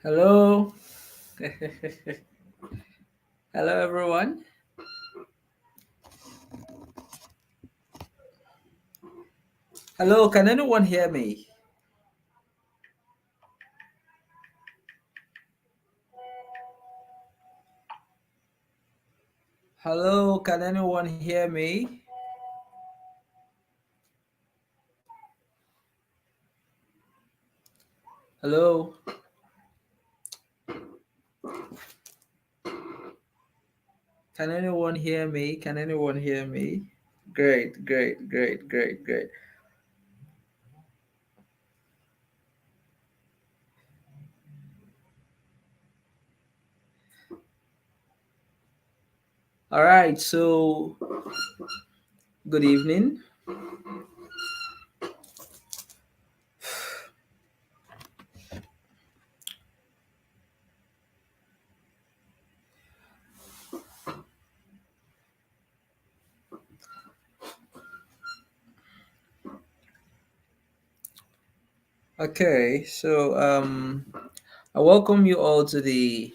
Hello. Hello, everyone. Hello, can anyone hear me? Hello, can anyone hear me? Hello, can anyone hear me? Can anyone hear me? Great, great, great, great, great. All right, so good evening. Okay, I welcome you all to the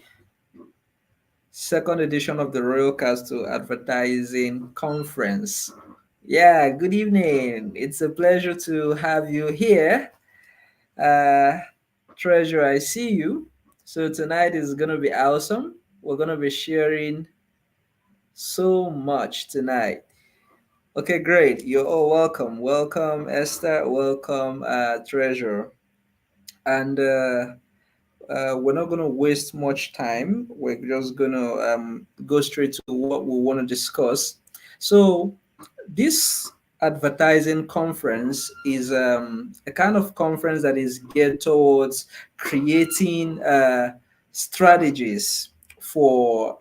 second edition of the Royal Castle Advertising Conference. Yeah, good evening. It's a pleasure to have you here. Uh, Treasure, I see you. So tonight is going to be awesome. We're going to be sharing so much tonight. Okay, great. You're all welcome. Welcome, Esther. Welcome, Treasure. And we're not going to waste much time. We're just going to go straight to what we want to discuss. So, this advertising conference is a kind of conference that is geared towards creating strategies for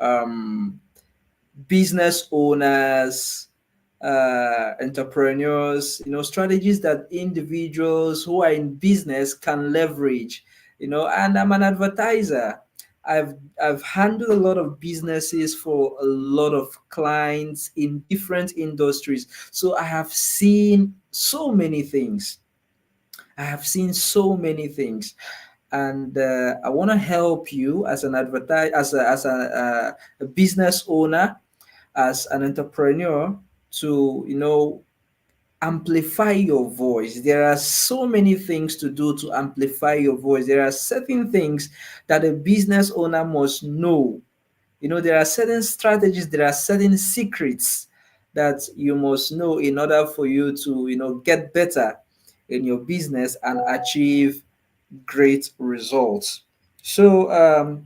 business owners, entrepreneurs, strategies that individuals who are in business can leverage, and I'm an advertiser. I've handled a lot of businesses for a lot of clients in different industries. So I have seen so many things. I have seen so many things, and I want to help you as an advertise as a business owner, as an entrepreneur, to amplify your voice. There are so many things to do to amplify your voice. There are certain things that a business owner must know. There are certain strategies, there are certain secrets that you must know in order for you to get better in your business and achieve great results. So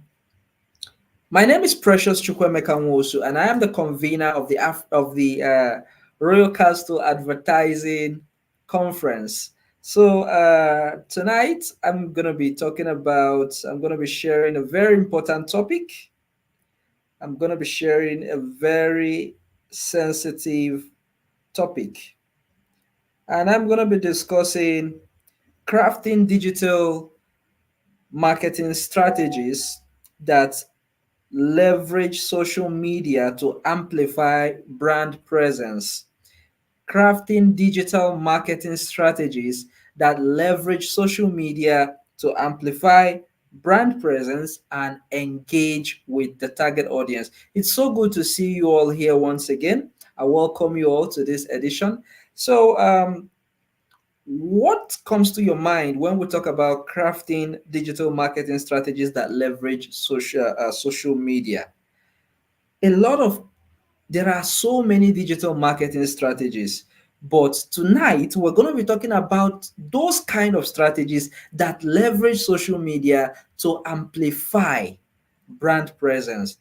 my name is Precious Chukwuemeka Nwosu, and I am the convener of the Royal Castle Advertising Conference. So tonight I'm gonna be sharing a very important topic. I'm gonna be sharing a very sensitive topic, and I'm gonna be discussing crafting digital marketing strategies that leverage social media to amplify brand presence. Crafting digital marketing strategies that leverage social media to amplify brand presence and engage with the target audience. It's so good to see you all here once again. I welcome you all to this edition. So, what comes to your mind when we talk about crafting digital marketing strategies that leverage social media? A lot of There are so many digital marketing strategies, but tonight we're going to be talking about those kind of strategies that leverage social media to amplify brand presence.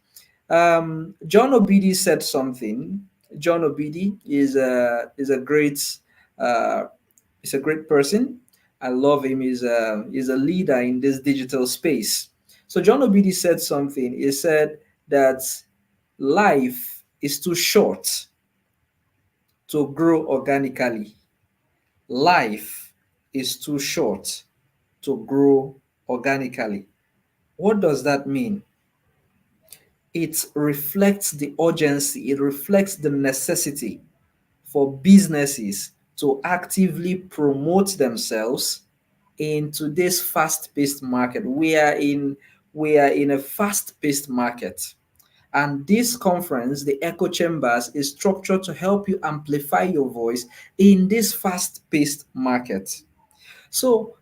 John Obidi said something. John Obidi uh, is a great person. I love him. He's a leader in this digital space. So John Obidi said something. He said that life is too short to grow organically. Life is too short to grow organically. What does that mean? It reflects the urgency, it reflects the necessity for businesses to actively promote themselves in today's fast-paced market. We are in a fast-paced market. And this conference, the Echo Chambers, is structured to help you amplify your voice in this fast-paced market. So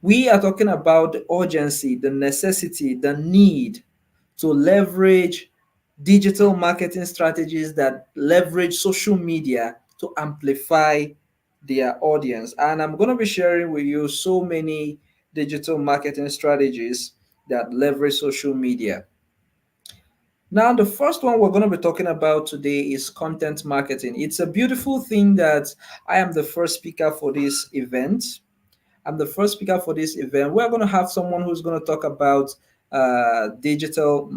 we are talking about the urgency, the necessity, the need to leverage digital marketing strategies that leverage social media to amplify their audience. And I'm going to be sharing with you so many digital marketing strategies that leverage social media. Now, the first one we're going to be talking about today is content marketing. It's a beautiful thing that I am the first speaker for this event. I'm the first speaker for this event. We're going to have someone who's going to talk about digital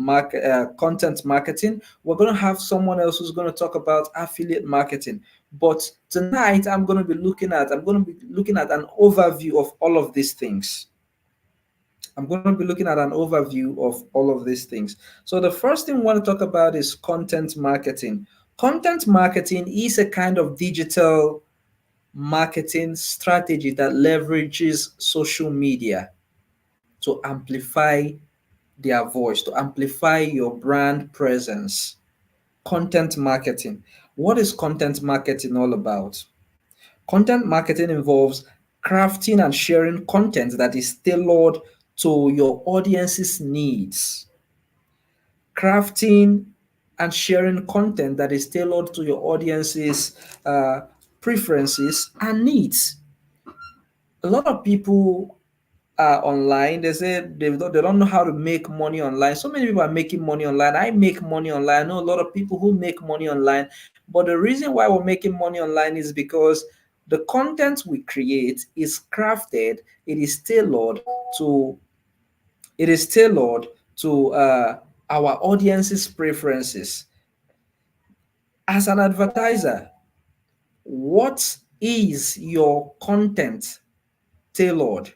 content marketing. We're going to have someone else who's going to talk about affiliate marketing. But tonight, I'm going to be looking at an overview of all of these things. I'm going to be looking at an overview of all of these things. So the first thing we want to talk about is content marketing. Content marketing is a kind of digital marketing strategy that leverages social media to amplify their voice, to amplify your brand presence. Content marketing. What is content marketing all about? Content marketing involves crafting and sharing content that is tailored to your audience's needs. Crafting and sharing content that is tailored to your audience's uh, preferences and needs. A lot of people are online. They say they don't know how to make money online. So many people are making money online. I make money online. I know a lot of people who make money online. But the reason why we're making money online is because the content we create is crafted. It is tailored to it is tailored to our audience's preferences. As an advertiser, what is your content tailored?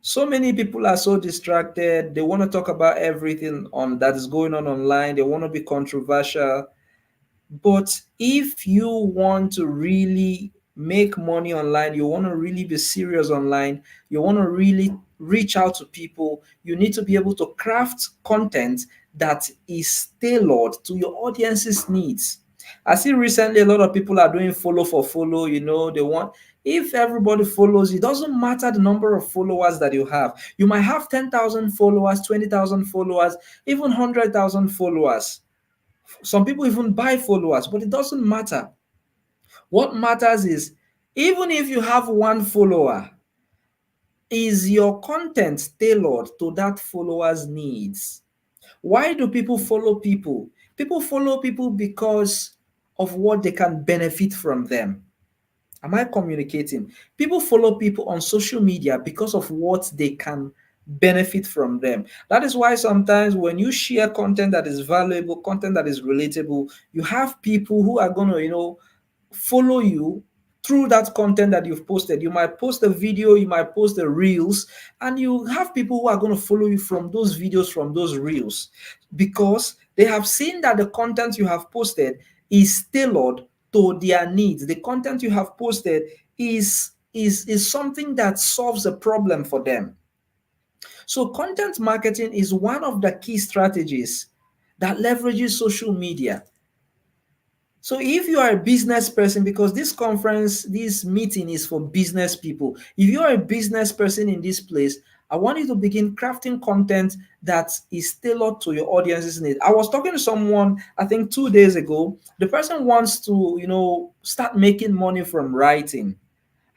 So many people are so distracted. They want to talk about everything on that is going on online. They want to be controversial. But if you want to really make money online, you want to really be serious online, you want to really reach out to people, you need to be able to craft content that is tailored to your audience's needs. I see recently a lot of people are doing follow for follow, they want if everybody follows, it doesn't matter the number of followers that you have. You might have 10,000 followers, 20,000 followers, even 100,000 followers. Some people even buy followers, but it doesn't matter. What matters is even if you have one follower, is your content tailored to that follower's needs? Why do people follow people? People follow people because of what they can benefit from them. Am I communicating? People follow people on social media because of what they can benefit from them. That is why sometimes when you share content that is valuable, content that is relatable, you have people who are going to, follow you through that content that you've posted. You might post a video, you might post the reels, and you have people who are going to follow you from those videos, from those reels, because they have seen that the content you have posted is tailored to their needs. The content you have posted is something that solves a problem for them. So content marketing is one of the key strategies that leverages social media. So if you are a business person, because this meeting is for business people, if you are a business person in this place, I want you to begin crafting content that is tailored to your audience's need. I was talking to someone, I think 2 days ago. The person wants to, start making money from writing.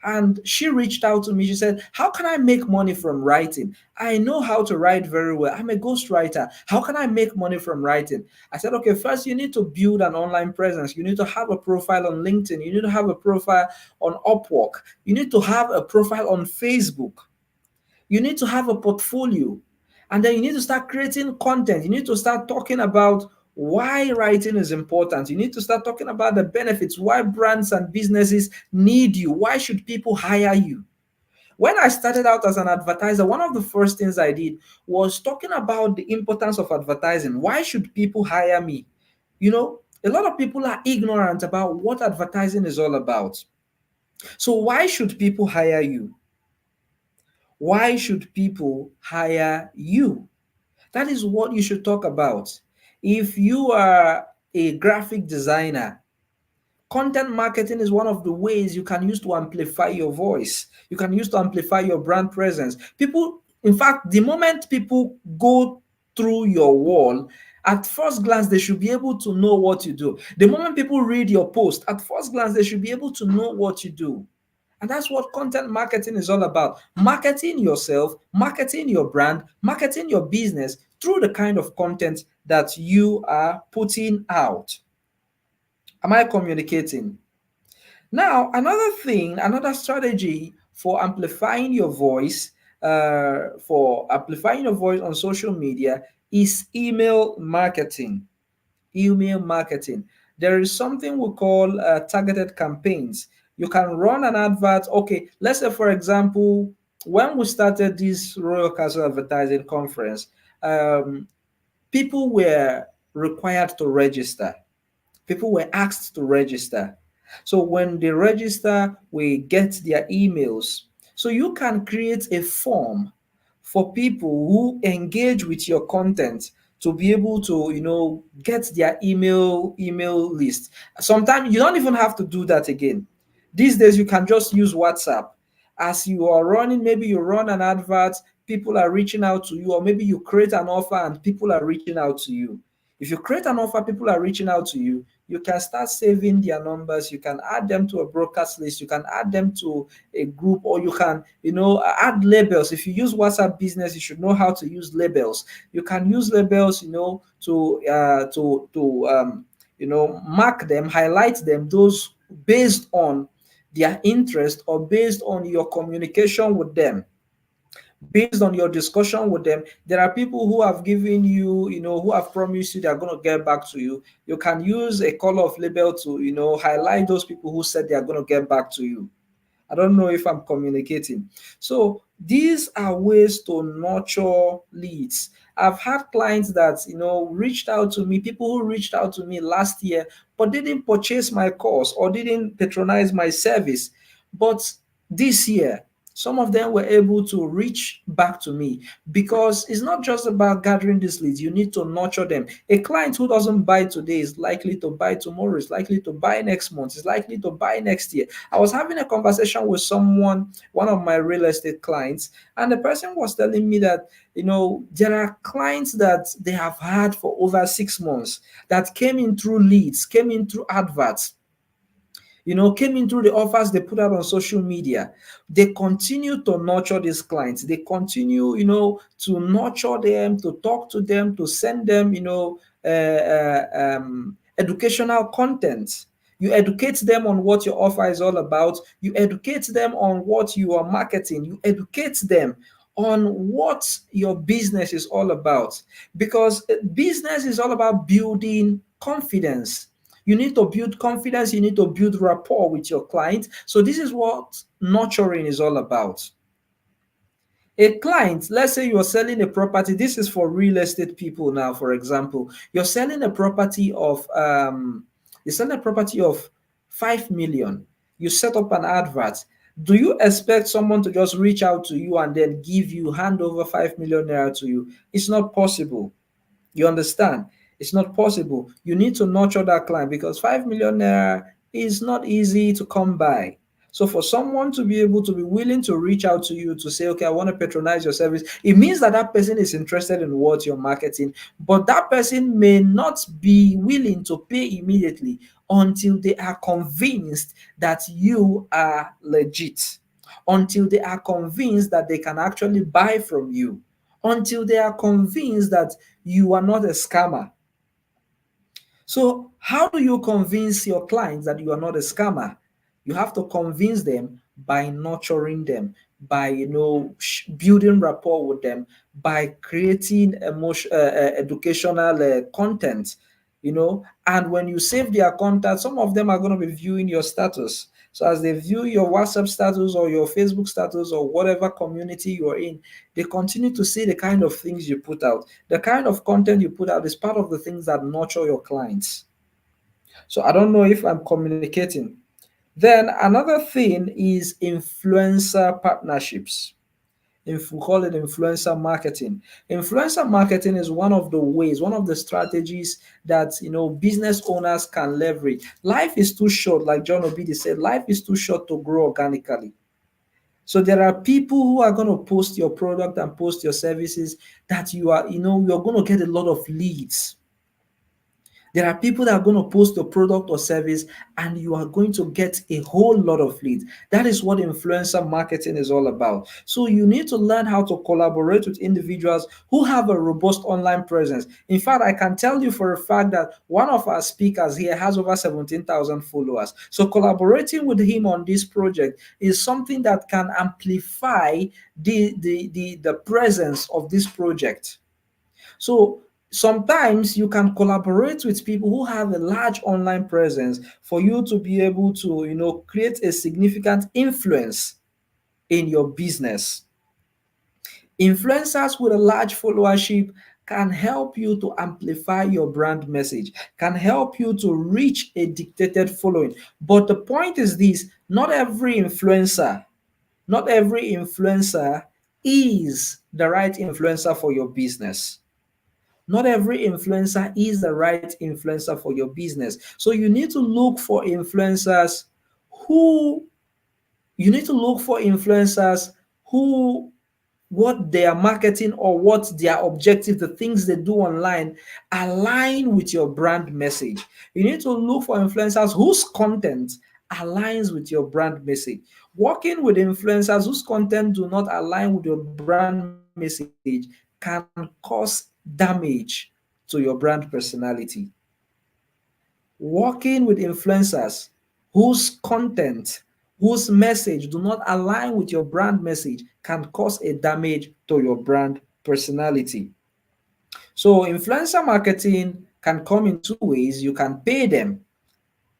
And she reached out to me. She said, how can I make money from writing? I know how to write very well. I'm a ghostwriter. How can I make money from writing? I said, okay, first you need to build an online presence. You need to have a profile on LinkedIn. You need to have a profile on Upwork. You need to have a profile on Facebook. You need to have a portfolio. And then you need to start creating content. You need to start talking about why writing is important. You need to start talking about the benefits, why brands and businesses need you. Why should people hire you? When I started out as an advertiser, one of the first things I did was talking about the importance of advertising. Why should people hire me? A lot of people are ignorant about what advertising is all about. So, why should people hire you? Why should people hire you? That is what you should talk about. If you are a graphic designer, content marketing is one of the ways you can use to amplify your voice. You can use to amplify your brand presence. People, in fact, the moment people go through your wall, at first glance, they should be able to know what you do. The moment people read your post, at first glance, they should be able to know what you do. And that's what content marketing is all about. Marketing yourself, marketing your brand, marketing your business through the kind of content that you are putting out. Am I communicating? Now, another thing, another strategy for amplifying your voice, on social media is email marketing. Email marketing. There is something we call targeted campaigns. You can run an advert. Okay, let's say, for example, when we started this Royal Castle Advertising Conference, um, people were required to register. People were asked to register. So when they register, we get their emails. So you can create a form for people who engage with your content to be able to, get their email list. Sometimes you don't even have to do that again. These days you can just use WhatsApp. As you are running, maybe you run an advert, people are reaching out to you, or maybe you create an offer and people are reaching out to you. If you create an offer, people are reaching out to you, you can start saving their numbers. You can add them to a broadcast list. You can add them to a group, or you can, add labels. If you use WhatsApp Business, you should know how to use labels. You can use labels, to mark them, highlight them, those based on their interest or based on your communication with them, based on your discussion with them. There are people who have given you, who have promised you they're going to get back to you. You can use a color of label to, highlight those people who said they are going to get back to you. I don't know if I'm communicating. So these are ways to nurture leads. I've had clients that, reached out to me, people who reached out to me last year, but didn't purchase my course or didn't patronize my service. But this year, some of them were able to reach back to me, because it's not just about gathering these leads. You need to nurture them. A client who doesn't buy today is likely to buy tomorrow, is likely to buy next month, is likely to buy next year. I was having a conversation with someone, one of my real estate clients, and the person was telling me that, there are clients that they have had for over 6 months that came in through leads, came in through adverts, came in through the offers they put out on social media. They continue to nurture these clients. They continue, to nurture them, to talk to them, to send them, educational content. You educate them on what your offer is all about. You educate them on what you are marketing. You educate them on what your business is all about. Because business is all about building confidence. You need to build confidence, you need to build rapport with your client. So, this is what nurturing is all about. A client, let's say you're selling a property. This is for real estate people now, for example. You're selling a property of 5 million. You set up an advert. Do you expect someone to just reach out to you and then hand over 5 million naira to you? It's not possible. You understand? It's not possible. You need to nurture that client, because 5 million naira is not easy to come by. So for someone to be able to be willing to reach out to you to say, okay, I want to patronize your service, it means that that person is interested in what you're marketing, but that person may not be willing to pay immediately until they are convinced that you are legit, until they are convinced that they can actually buy from you, until they are convinced that you are not a scammer. So, how do you convince your clients that you are not a scammer? You have to convince them by nurturing them, by building rapport with them, by creating educational content. And when you save their contact, some of them are going to be viewing your status. So as they view your WhatsApp status or your Facebook status or whatever community you're in, they continue to see the kind of things you put out. The kind of content you put out is part of the things that nurture your clients. So I don't know if I'm communicating. Then another thing is influencer partnerships. If we call it influencer marketing. Influencer marketing is one of the ways, one of the strategies that business owners can leverage. Life is too short, like John Obidi said, life is too short to grow organically. So there are people who are going to post your product and post your services that you're going to get a lot of leads. There are people that are going to post your product or service and you are going to get a whole lot of leads. That is what influencer marketing is all about. So you need to learn how to collaborate with individuals who have a robust online presence. In fact, I can tell you for a fact that one of our speakers here has over 17,000 followers. So collaborating with him on this project is something that can amplify the presence of this project. So sometimes you can collaborate with people who have a large online presence for you to be able to, create a significant influence in your business. Influencers with a large followership can help you to amplify your brand message, can help you to reach a dictated following. But the point is this, not every influencer is the right influencer for your business. Not every influencer is the right influencer for your business. So who you need to look for influencers who what they are marketing or what their objective, the things they do online, align with your brand message. You need to look for influencers whose content aligns with your brand message. Working with influencers whose content do not align with your brand message can cause damage to your brand personality. Working with influencers whose content, whose message do not align with your brand message can cause a damage to your brand personality. So influencer marketing can come in two ways. You can pay them.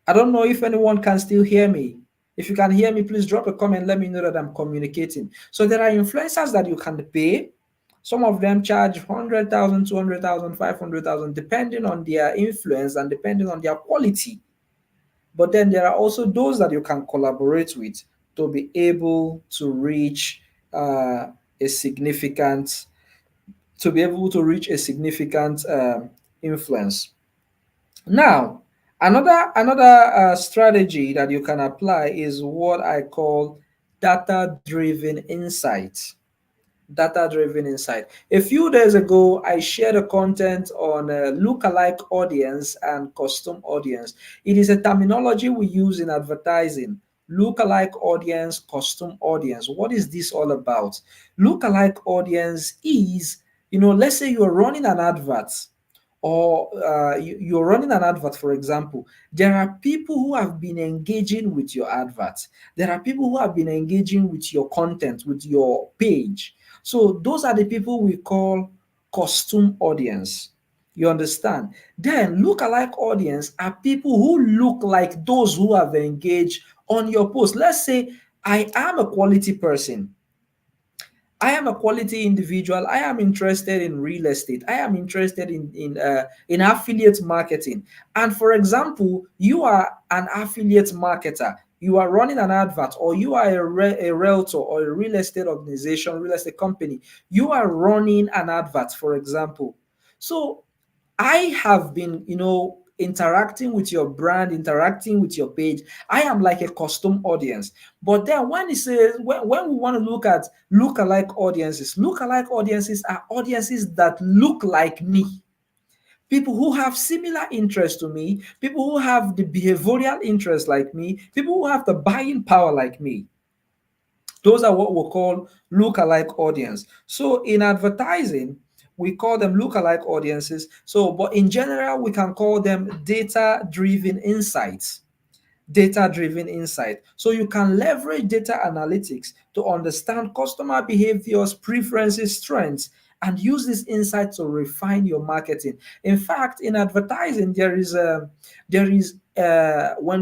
I don't know if anyone can still hear me. If you can hear me, please drop a comment. Let me know that I'm communicating. So there are influencers that you can pay. Some of them charge 100,000, 200,000, 500,000, depending on their influence and depending on their quality. But then there are also those that you can collaborate with to be able to reach a significant, influence. Now, another strategy that you can apply is what I call data-driven insight. Data-driven insight. A few days ago, I shared a content on lookalike audience and custom audience. It is a terminology we use in advertising. Lookalike audience, custom audience. What is this all about? Lookalike audience is, let's say you're running an advert or you're running an advert, for example. There are people who have been engaging with your advert. There are people who have been engaging with your content, with your page. So those are the people we call custom audience. You understand? Then lookalike audience are people who look like those who have engaged on your post. Let's say I am a quality person. I am a quality individual. I am interested in real estate. I am interested in affiliate marketing. And for example, you are an affiliate marketer. You are running an advert, or you are a realtor or a real estate organization, real estate company. You are running an advert, for example. So I have been, interacting with your brand, interacting with your page. I am like a custom audience. But then when it says when we want to look at lookalike audiences are audiences that look like me. People who have similar interests to me, people who have the behavioral interest like me, people who have the buying power like me. Those are what we call lookalike audience. So in advertising, we call them lookalike audiences. So, but in general, we can call them data-driven insights. Data-driven insight. So you can leverage data analytics to understand customer behaviors, preferences, strengths, and use this insight to refine your marketing. In fact, in advertising, when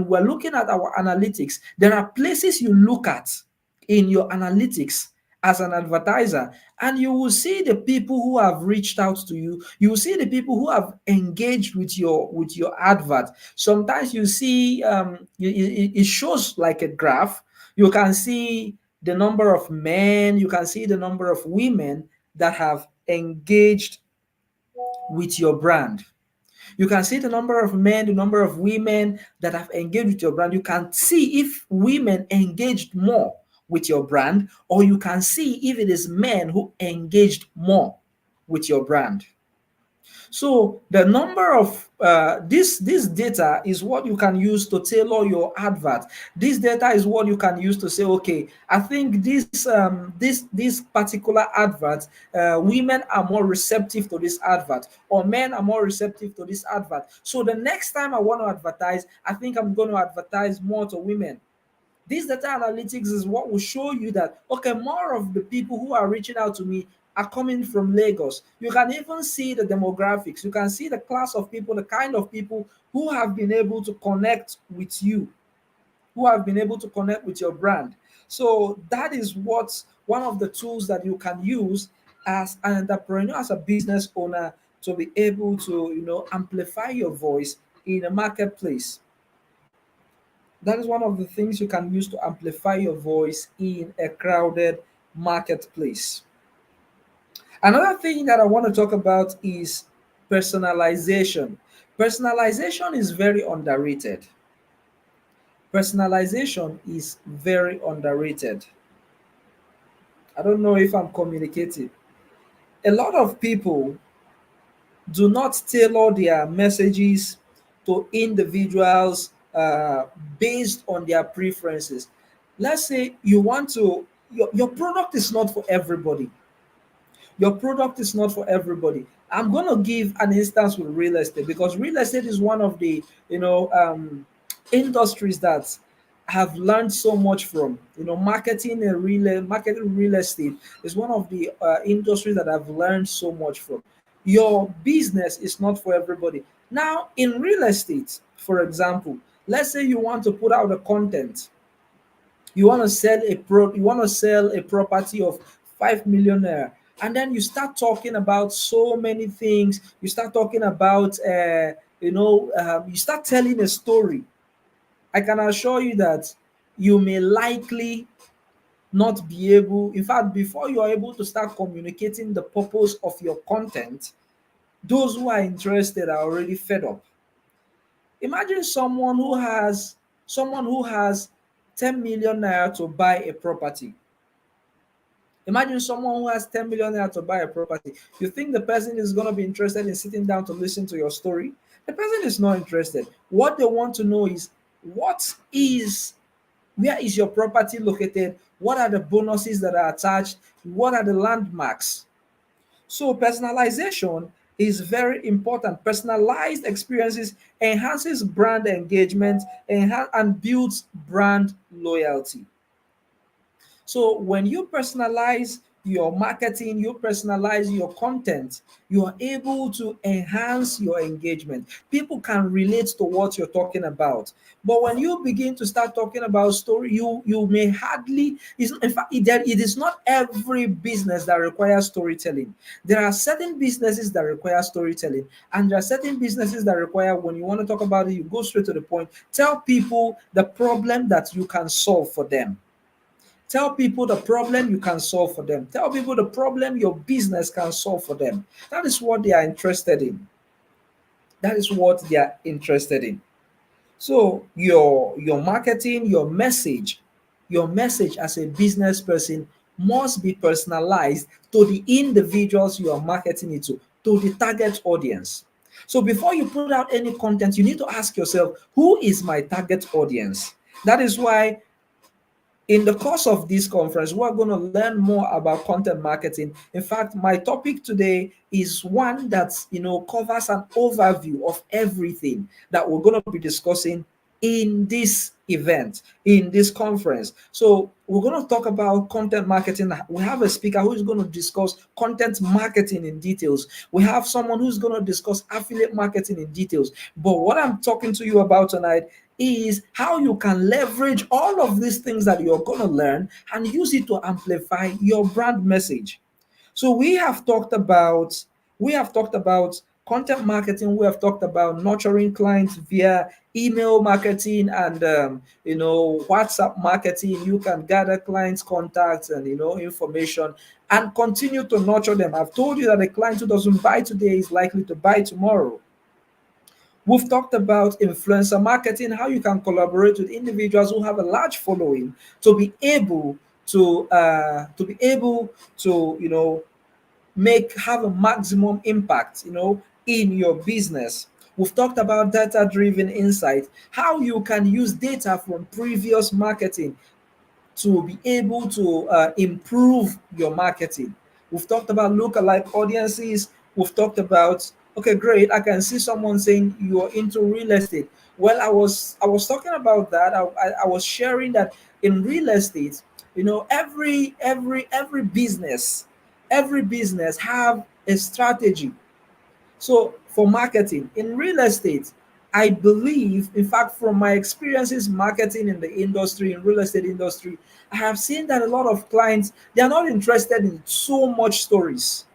we're looking at our analytics, there are places you look at in your analytics as an advertiser, and you will see the people who have reached out to you. You will see the people who have engaged with your advert. Sometimes you see it shows like a graph. You can see the number of men, you can see the number of women that have engaged with your brand. You can see the number of men, the number of women that have engaged with your brand. You can see if women engaged more with your brand, or you can see if it is men who engaged more with your brand. So the number of this data is what you can use to tailor your advert. This data is what you can use to say, okay, I think this particular advert, women are more receptive to this advert, or men are more receptive to this advert. So the next time I want to advertise, I think I'm going to advertise more to women. This data analytics is what will show you that, okay, more of the people who are reaching out to me are coming from Lagos. You can even see the demographics. You can see the class of people, the kind of people who have been able to connect with you, who have been able to connect with your brand. So that is what one of the tools that you can use as an entrepreneur, as a business owner, to be able to, amplify your voice in a marketplace. That is one of the things you can use to amplify your voice in a crowded marketplace. Another thing that I want to talk about is personalization. Personalization is very underrated. Personalization is very underrated. I don't know if I'm communicating. A lot of people do not tailor their messages to individuals based on their preferences. Let's say you want to, your product is not for everybody. Your product is not for everybody. I'm going to give an instance with real estate, because real estate is one of the industries that have learned so much from. Marketing real estate is one of the industries that I've learned so much from. Your business is not for everybody. Now, in real estate, for example, let's say you want to put out a content. You want to sell a property of 5 million naira, and then you start talking about so many things. You start talking about you start telling a story. I can assure you that you may likely not be able, in fact, before you are able to start communicating the purpose of your content, those who are interested are already fed up. Imagine someone who has 10 million naira to buy a property. Imagine someone who has 10 million naira to buy a property. You think the person is going to be interested in sitting down to listen to your story? The person is not interested. What they want to know is, what is where is your property located? What are the bonuses that are attached? What are the landmarks? So personalization is very important. Personalized experiences enhances brand engagement and builds brand loyalty. So when you personalize your marketing, you personalize your content, you are able to enhance your engagement. People can relate to what you're talking about. But when you begin to start talking about story, you may hardly, in fact, it is not every business that requires storytelling. There are certain businesses that require storytelling, and there are certain businesses that require, when you want to talk about it, you go straight to the point. Tell people the problem that you can solve for them. Tell people the problem you can solve for them. Tell people the problem your business can solve for them. That is what they are interested in. That is what they are interested in. So your marketing, your message as a business person must be personalized to the individuals you are marketing it to the target audience. So before you put out any content, you need to ask yourself, who is my target audience? That is why in the course of this conference, we're going to learn more about content marketing. In fact, my topic today is one that covers an overview of everything that we're going to be discussing in this event, in this conference. So we're going to talk about content marketing. We have a speaker who is going to discuss content marketing in details. We have someone who's going to discuss affiliate marketing in details. But what I'm talking to you about tonight is how you can leverage all of these things that you're going to learn and use it to amplify your brand message. So we have talked about Content marketing, we have talked about nurturing clients via email marketing and WhatsApp marketing. You can gather clients' contacts and information and continue to nurture them. I've told you that a client who doesn't buy today is likely to buy tomorrow. We've talked about influencer marketing, how you can collaborate with individuals who have a large following to be able to make have a maximum impact, in your business. We've talked about data driven insight, how you can use data from previous marketing to be able to improve your marketing. We've talked about lookalike audiences. We've talked about, okay, great. I can see someone saying you're into real estate. Well, I was talking about that. I was sharing that in real estate, every business have a strategy. So for marketing in real estate, I believe, in fact, from my experiences marketing in the industry, in real estate industry, I have seen that a lot of clients, they are not interested in so much stories.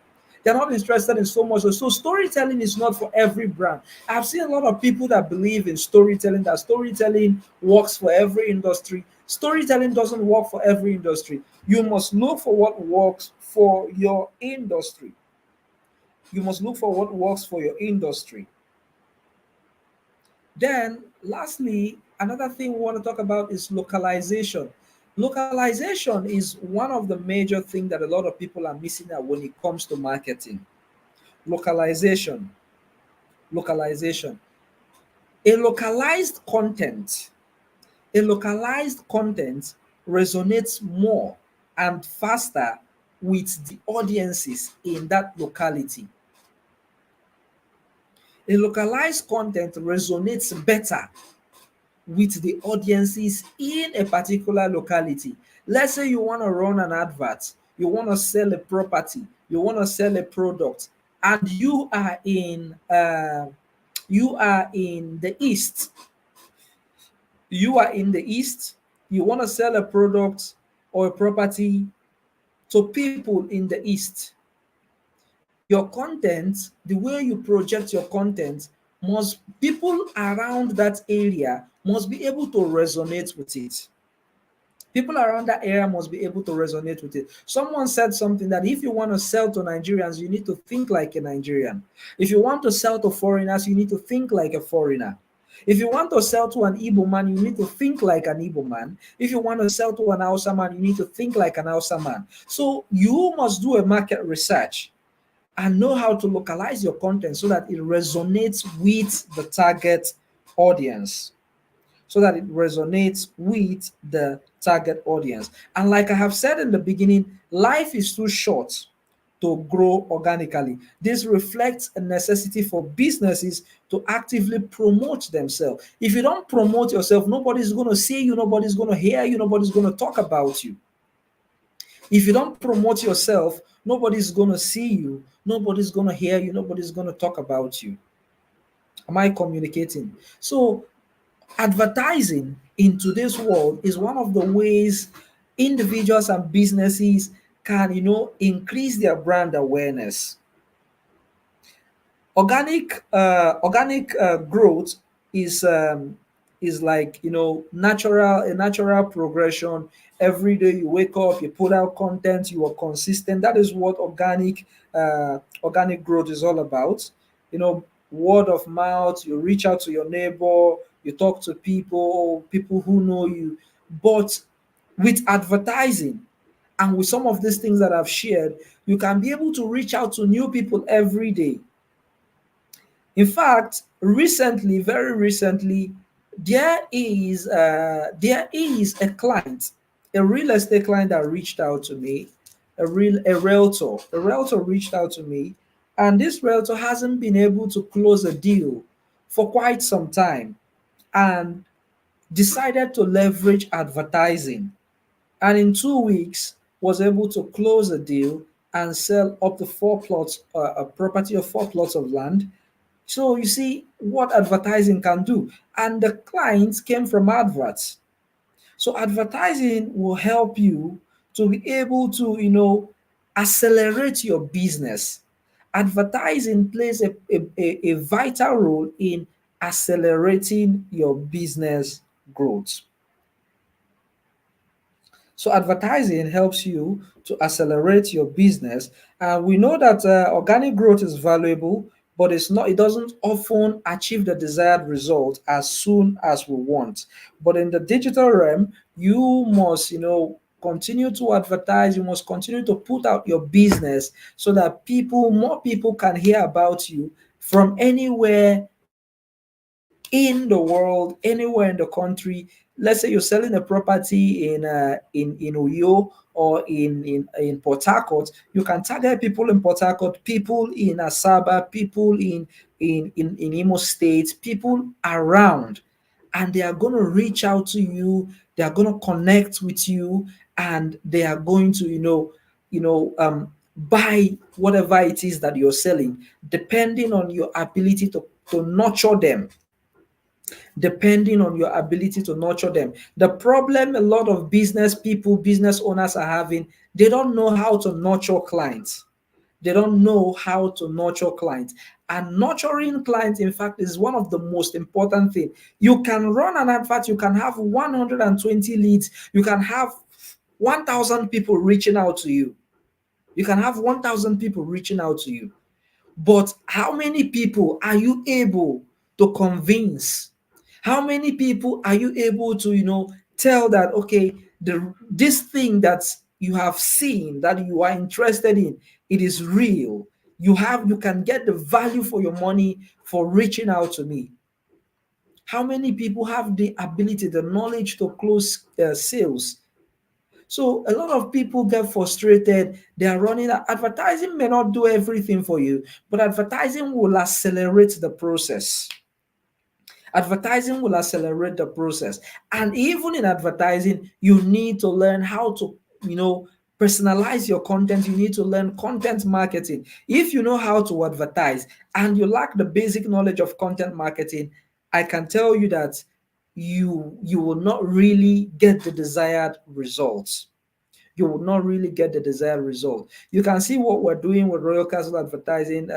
They're not interested in so much. So storytelling is not for every brand. I've seen a lot of people that believe in storytelling, that storytelling works for every industry. Storytelling doesn't work for every industry. You must look for what works for your industry. You must look for what works for your industry. Then, lastly, another thing we want to talk about is localization. Localization is one of the major things that a lot of people are missing out when it comes to marketing. Localization. Localization. A localized content, a localized content resonates more and faster with the audiences in that locality. A localized content resonates better with the audiences in a particular locality. Let's say you want to run an advert, you want to sell a property, you want to sell a product, and you are in the east. You are in the east. You want to sell a product or a property to people in the east. Your content, the way you project your content, must people around that area must be able to resonate with it. People around that area must be able to resonate with it. Someone said something that if you want to sell to Nigerians, you need to think like a Nigerian. If you want to sell to foreigners, you need to think like a foreigner. If you want to sell to an Igbo man, you need to think like an Igbo man. If you want to sell to an Hausa man, you need to think like an Hausa man. So you must do a market research and know how to localize your content so that it resonates with the target audience. So that it resonates with the target audience. And like I have said in the beginning, life is too short to grow organically. This reflects a necessity for businesses to actively promote themselves. If you don't promote yourself, nobody's going to see you, nobody's going to hear you, nobody's going to talk about you. If you don't promote yourself, nobody's going to see you, nobody's going to hear you, nobody's going to talk about you. Am I communicating? So, advertising in today's world is one of the ways individuals and businesses can, increase their brand awareness. Organic growth is like, a natural progression. Every day you wake up, you put out content, you are consistent. That is what organic growth is all about. Word of mouth, you reach out to your neighbor, you talk to people who know you. But with advertising and with some of these things that I've shared, you can be able to reach out to new people every day. In fact, recently, very recently, there is a client, a real estate client that reached out to me, a realtor reached out to me, and this realtor hasn't been able to close a deal for quite some time, and decided to leverage advertising, and in 2 weeks was able to close a deal and sell up to four plots, a property of 4 plots of land. So you see what advertising can do. And the clients came from adverts. So advertising will help you to be able to, accelerate your business. advertising plays a vital role in accelerating your business growth. So advertising helps you to accelerate your business. And we know that organic growth is valuable, but it's not, it doesn't often achieve the desired result as soon as we want. But in the digital realm, you must, continue to advertise, you must continue to put out your business so that more people can hear about you from anywhere in the world, anywhere in the country. Let's say you're selling a property in Uyo or in Port Harcourt. You can target people in Port Harcourt, people in Asaba, people in Imo State, people around, and they are going to reach out to you. They are going to connect with you, and they are going to buy whatever it is that you're selling, depending on your ability to nurture them, depending on your ability to nurture them. The problem a lot of business people, business owners are having, they don't know how to nurture clients. They don't know how to nurture clients. And nurturing clients, in fact, is one of the most important things. You can run an advert, you can have 120 leads, you can have 1,000 people reaching out to you. You can have 1,000 people reaching out to you. But how many people are you able to convince? How many people are you able to, tell that, okay, this thing that you have seen, that you are interested in, it is real. You can get the value for your money for reaching out to me. How many people have the ability, the knowledge to close sales? So a lot of people get frustrated. They are running. Advertising may not do everything for you, but advertising will accelerate the process. Advertising will accelerate the process. And even in advertising, you need to learn how to, personalize your content. You need to learn content marketing. If you know how to advertise and you lack the basic knowledge of content marketing, I can tell you that you will not really get the desired results. You will not really get the desired result. You can see what we're doing with Royal Castle Advertising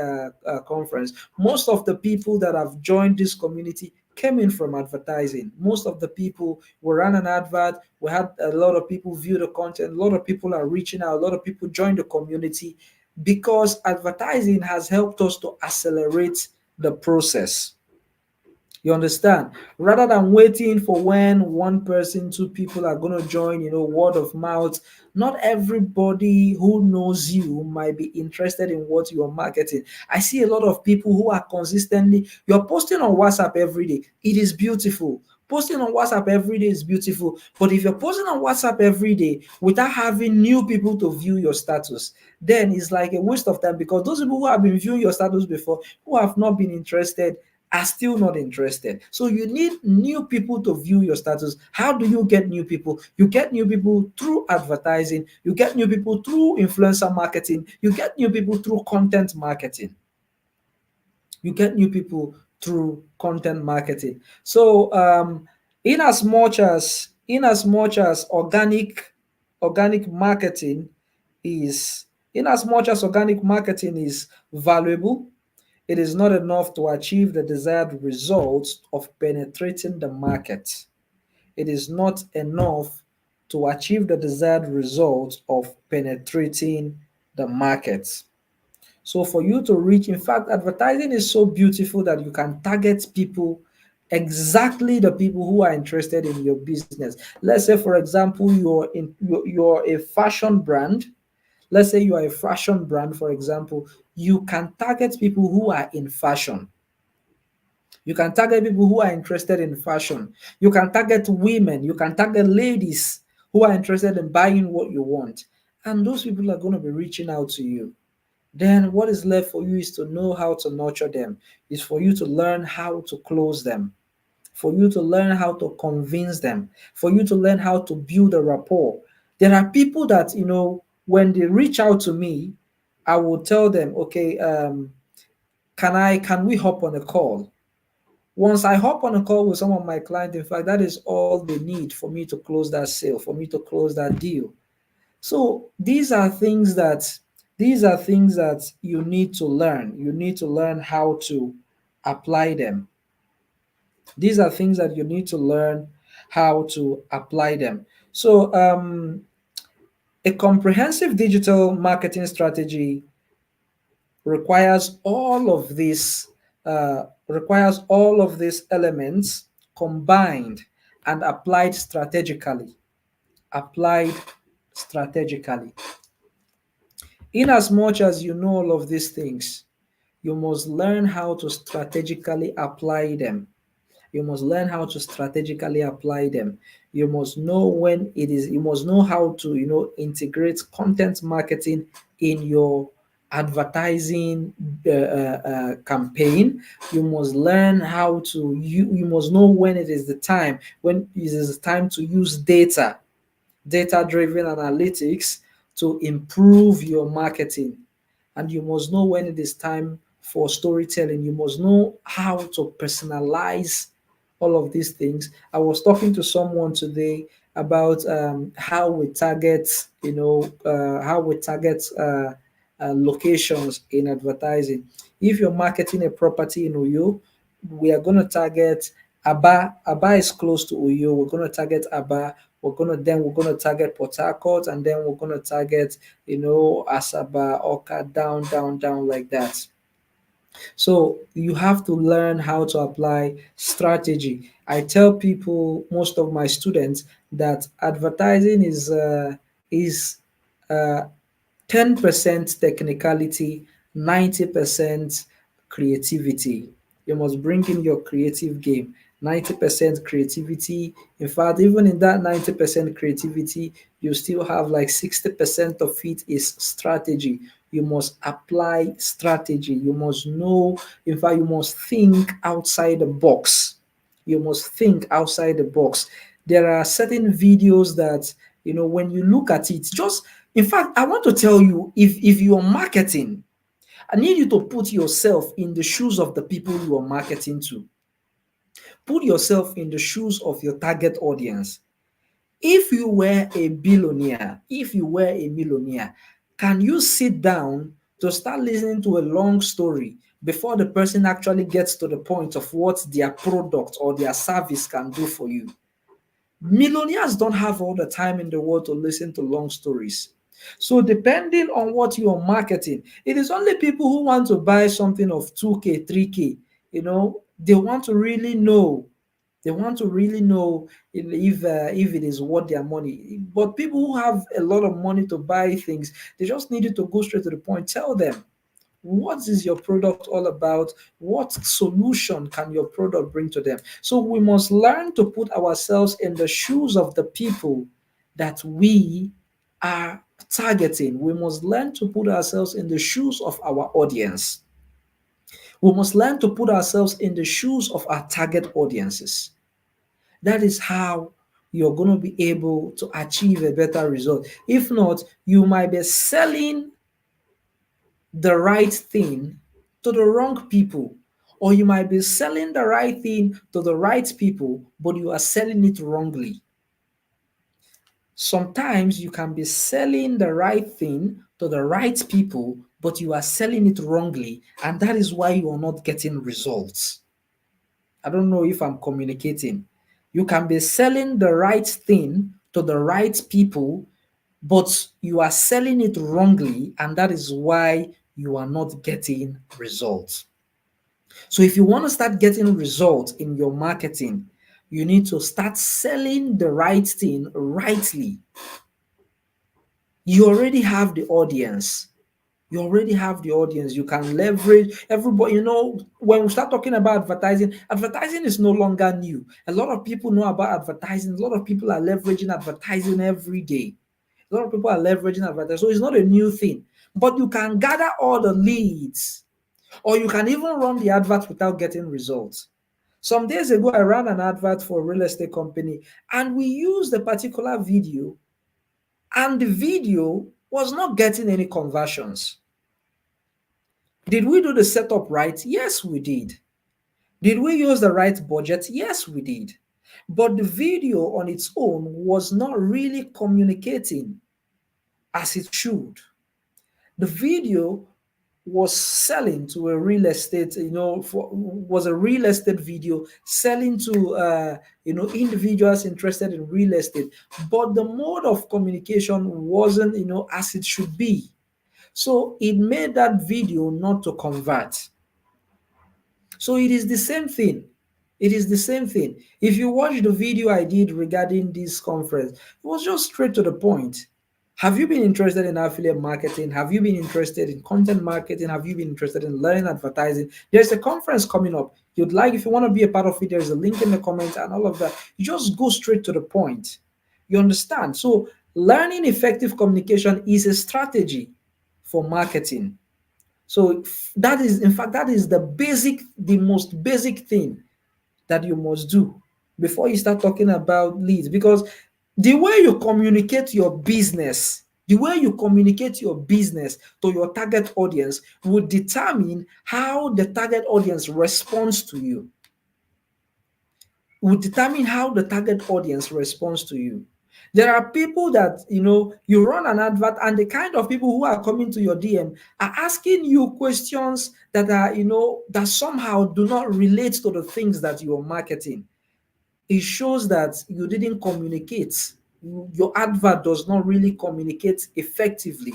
Conference. Most of the people that have joined this community came in from advertising. Most of the people, we ran an advert, we had a lot of people view the content, a lot of people are reaching out, a lot of people join the community because advertising has helped us to accelerate the process. You understand? Rather than waiting for when one person, two people are going to join, word of mouth. Not everybody who knows you might be interested in what you're marketing. I see a lot of people who are consistently, you're posting on WhatsApp every day. It is beautiful. Posting on WhatsApp every day is beautiful. But if you're posting on WhatsApp every day without having new people to view your status, then it's like a waste of time because those people who have been viewing your status before, who have not been interested, are still not interested. So you need new people to view your status. How do you get new people? You get new people through advertising. You get new people through influencer marketing. You get new people through content marketing. You get new people through content marketing. So in as much as organic marketing is valuable, it is not enough to achieve the desired results of penetrating the market. It is not enough to achieve the desired results of penetrating the market. So for you to reach, in fact, advertising is so beautiful that you can target people, exactly the people who are interested in your business. Let's say, for example, you're a fashion brand. Let's say you are a fashion brand, for example, you can target people who are in fashion. You can target people who are interested in fashion. You can target women. You can target ladies who are interested in buying what you want. And those people are going to be reaching out to you. Then what is left for you is to know how to nurture them, is for you to learn how to close them, for you to learn how to convince them, for you to learn how to build a rapport. There are people that, when they reach out to me, I will tell them, okay, can we hop on a call? Once I hop on a call with some of my clients, in fact, that is all they need for me to close that sale, for me to close that deal. So these are things that These are things that you need to learn. You need to learn how to apply them. These are things that you need to learn how to apply them. So, a comprehensive digital marketing strategy requires all of these elements combined and applied strategically. Applied strategically. In as much as you know all of these things, you must learn how to strategically apply them. You must learn how to strategically apply them. You must know when it is, you must know how to, integrate content marketing in your advertising campaign. You must learn how to, you must know when it is the time, when it is the time to use data driven analytics to improve your marketing. And you must know when it is time for storytelling. You must know how to personalize all of these things. I was talking to someone today about how we target, locations in advertising. If you're marketing a property in Uyo, we are going to target Aba. Aba is close to Uyo. We're going to target Aba. We're going to target Port Harcourt, and then we're going to target, Asaba, Oka, down, down, down, like that. So you have to learn how to apply strategy. I tell people, most of my students, that advertising is uh, 10% technicality, 90% creativity. You must bring in your creative game. 90% creativity. In fact, even in that 90% creativity, you still have like 60% of it is strategy. You must apply strategy. You must know, in fact, you must think outside the box. You must think outside the box. There are certain videos that, when you look at it, just, in fact, I want to tell you, if you are marketing, I need you to put yourself in the shoes of the people you are marketing to. Put yourself in the shoes of your target audience. If you were a billionaire, if you were a millionaire, can you sit down to start listening to a long story before the person actually gets to the point of what their product or their service can do for you? Millionaires don't have all the time in the world to listen to long stories. So, depending on what you're marketing, it is only people who want to buy something of 2K, 3K. They want to really know. They want to really know if it is worth their money. But people who have a lot of money to buy things, they just need you to go straight to the point. Tell them, what is your product all about? What solution can your product bring to them? So we must learn to put ourselves in the shoes of the people that we are targeting. We must learn to put ourselves in the shoes of our audience. We must learn to put ourselves in the shoes of our target audiences. That is how you're going to be able to achieve a better result. If not, you might be selling the right thing to the wrong people, or you might be selling the right thing to the right people, but you are selling it wrongly. Sometimes you can be selling the right thing to the right people, but you are selling it wrongly, and that is why you are not getting results. I don't know if I'm communicating. You can be selling the right thing to the right people, but you are selling it wrongly, and that is why you are not getting results. So, if you want to start getting results in your marketing, you need to start selling the right thing rightly. You already have the audience. You already have the audience. You can leverage everybody. When we start talking about advertising, advertising is no longer new. A lot of people know about advertising. A lot of people are leveraging advertising every day. A lot of people are leveraging advertising. So it's not a new thing. But you can gather all the leads, or you can even run the advert without getting results. Some days ago, I ran an advert for a real estate company, and we used a particular video, and the video was not getting any conversions. Did we do the setup right? Yes, we did. Did we use the right budget? Yes, we did. But the video on its own was not really communicating as it should. The video was selling to a real estate, was a real estate video selling to, individuals interested in real estate. But the mode of communication wasn't, as it should be. So it made that video not to convert. So it is the same thing. It is the same thing. If you watch the video I did regarding this conference, it was just straight to the point. Have you been interested in affiliate marketing? Have you been interested in content marketing? Have you been interested in learning advertising? There's a conference coming up. If you want to be a part of it, there's a link in the comments and all of that. You just go straight to the point. You understand? So, learning effective communication is a strategy for marketing. So that is, in fact, that is the most basic thing that you must do before you start talking about leads. Because the way you communicate your business, to your target audience will determine how the target audience responds to you. There are people that, you run an advert, and the kind of people who are coming to your DM are asking you questions that are, that somehow do not relate to the things that you're marketing. It shows that you didn't communicate. Your advert does not really communicate effectively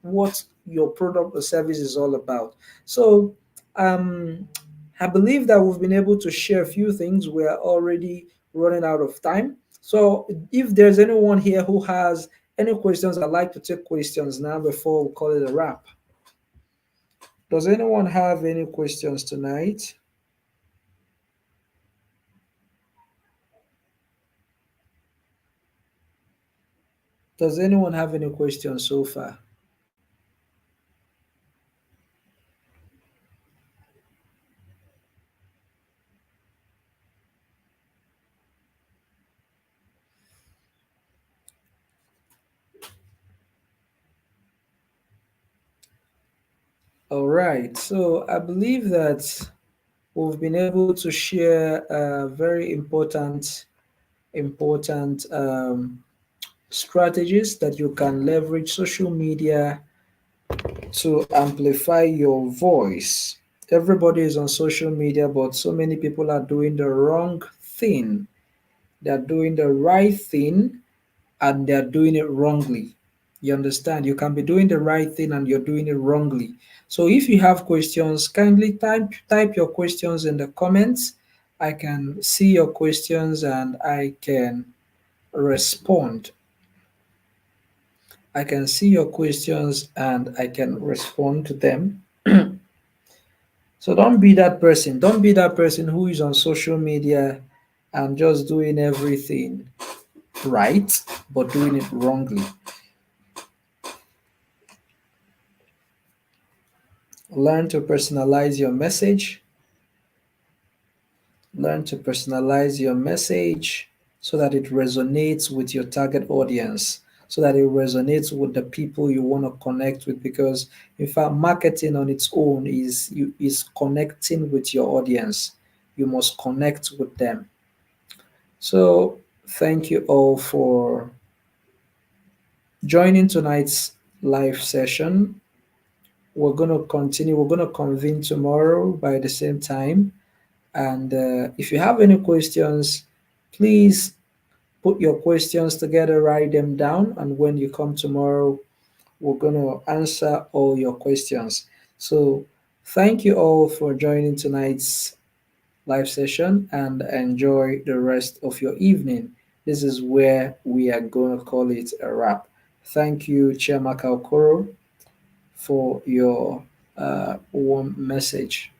what your product or service is all about. So, I believe that we've been able to share a few things. We are already running out of time. So, if there's anyone here who has any questions, I'd like to take questions now before we call it a wrap. Does anyone have any questions tonight? Does anyone have any questions so far? All right. So I believe that we've been able to share very important strategies that you can leverage social media to amplify your voice. Everybody is on social media, but so many people are doing the wrong thing. They're doing the right thing, and they're doing it wrongly. You understand? You can be doing the right thing and you're doing it wrongly. So if you have questions, kindly type your questions in the comments. I can see your questions and I can respond. I can see your questions and I can respond to them. So don't be that person. Don't be that person who is on social media and just doing everything right, but doing it wrongly. Learn to personalize your message. Learn to personalize your message so that it resonates with your target audience, so that it resonates with the people you want to connect with. Because in fact, marketing on its own is connecting with your audience. You must connect with them. So thank you all for joining tonight's live session. We're going to continue. We're going to convene tomorrow by the same time. And if you have any questions, please put your questions together, write them down, and when you come tomorrow, we're going to answer all your questions. So, thank you all for joining tonight's live session and enjoy the rest of your evening. This is where we are going to call it a wrap. Thank you, Chiamaka Okoro, for your warm message.